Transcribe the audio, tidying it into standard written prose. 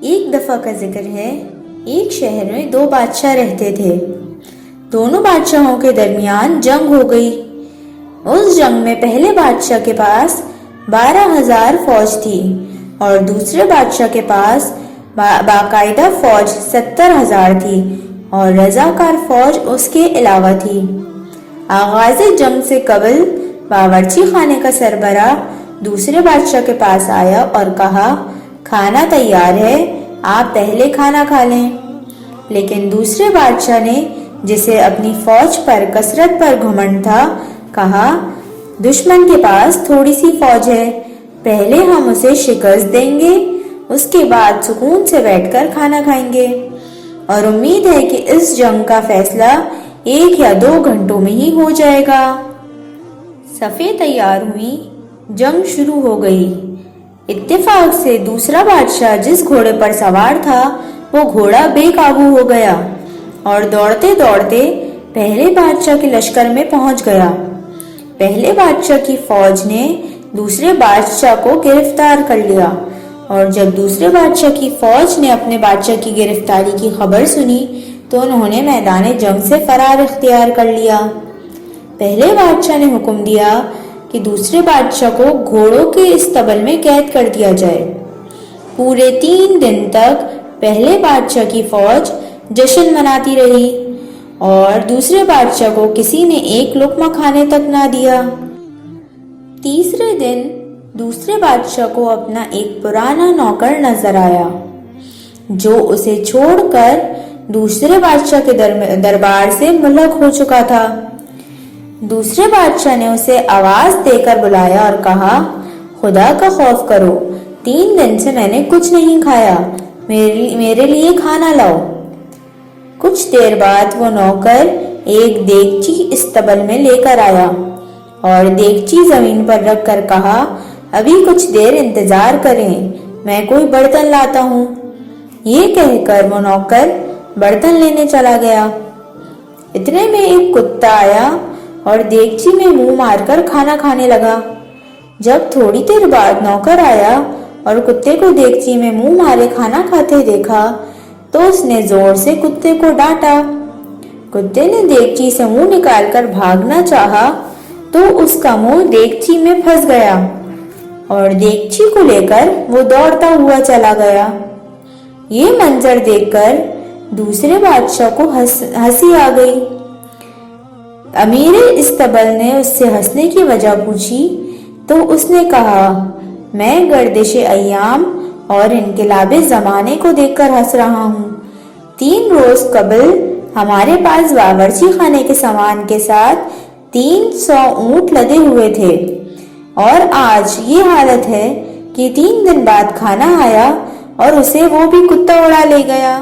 ایک دفعہ کا ذکر ہے، ایک شہر میں 2 بادشاہ رہتے تھے۔ دونوں بادشاہوں کے درمیان جنگ ہو گئی۔ اس جنگ میں پہلے بادشاہ کے پاس 12,000 فوج تھی اور دوسرے بادشاہ کے پاس باقاعدہ فوج 70,000 تھی اور رضاکار فوج اس کے علاوہ تھی۔ آغاز جنگ سے قبل باورچی خانے کا سربراہ دوسرے بادشاہ کے پاس آیا اور کہا، کھانا تیار ہے، آپ پہلے کھانا کھا لیں۔ لیکن دوسرے بادشاہ نے، جسے اپنی فوج پر کثرت پر گھمنڈ تھا، کہا، دشمن کے پاس تھوڑی سی فوج ہے، پہلے ہم اسے شکست دیں گے، اس کے بعد سکون سے بیٹھ کر کھانا کھائیں گے، اور امید ہے کہ اس جنگ کا فیصلہ 1 یا 2 گھنٹوں میں ہی ہو جائے گا۔ صفیں تیار ہوئیں، جنگ شروع ہو گئی۔ اتفاق سے دوسرا بادشاہ جس گھوڑے پر سوار تھا وہ گھوڑا بے قابو ہو گیا اور دوڑتے دوڑتے پہلے بادشاہ کے لشکر میں پہنچ گیا۔ پہلے بادشاہ کی فوج نے دوسرے بادشاہ کو گرفتار کر لیا، اور جب دوسرے بادشاہ کی فوج نے اپنے بادشاہ کی گرفتاری کی خبر سنی تو انہوں نے میدان جنگ سے فرار اختیار کر لیا۔ پہلے بادشاہ نے حکم دیا کہ دوسرے بادشاہ کو گھوڑوں کے استبل میں قید کر دیا جائے۔ پورے 3 دن تک پہلے بادشاہ کی فوج جشن مناتی رہی اور دوسرے بادشاہ کو کسی نے ایک لقمہ کھانے تک نہ دیا۔ تیسرے دن دوسرے بادشاہ کو اپنا ایک پرانا نوکر نظر آیا جو اسے چھوڑ کر دوسرے بادشاہ کے دربار سے ملک ہو چکا تھا۔ دوسرے بادشاہ نے اسے آواز دے کر بلایا اور کہا، خدا کا خوف کرو، 3 دن سے میں نے کچھ نہیں کھایا، میرے لیے کھانا لاؤ۔ کچھ دیر بعد وہ نوکر ایک دیگچی استبل میں لے کر آیا اور دیگچی زمین پر رکھ کر کہا، ابھی کچھ دیر انتظار کریں، میں کوئی برتن لاتا ہوں۔ یہ کہہ کر وہ نوکر برتن لینے چلا گیا۔ اتنے میں ایک کتا آیا اور دیگچی میں منہ مار کر کھانا کھانے لگا۔ جب تھوڑی دیر بعد نوکر آیا اور کتے کو دیگچی میں منہ مارے کھانا کھاتے دیکھا تو اس نے زور سے کتے کو ڈانٹا۔ کتے نے دیگچی سے منہ نکال کر بھاگنا چاہا تو اس کا منہ دیگچی میں پھنس گیا اور دیگچی کو لے کر وہ دوڑتا ہوا چلا گیا۔ یہ منظر دیکھ کر دوسرے بادشاہ کو ہنسی آ گئی۔ امیر استبل نے اس سے ہنسنے کی وجہ پوچھی تو اس نے کہا، میں گردش ایام اور انقلاب زمانے کو دیکھ کر ہنس رہا ہوں۔ 3 روز قبل ہمارے پاس باورچی خانے کے سامان کے ساتھ 300 اونٹ لدے ہوئے تھے، اور آج یہ حالت ہے کہ 3 دن بعد کھانا آیا اور اسے وہ بھی کتا اڑا لے گیا۔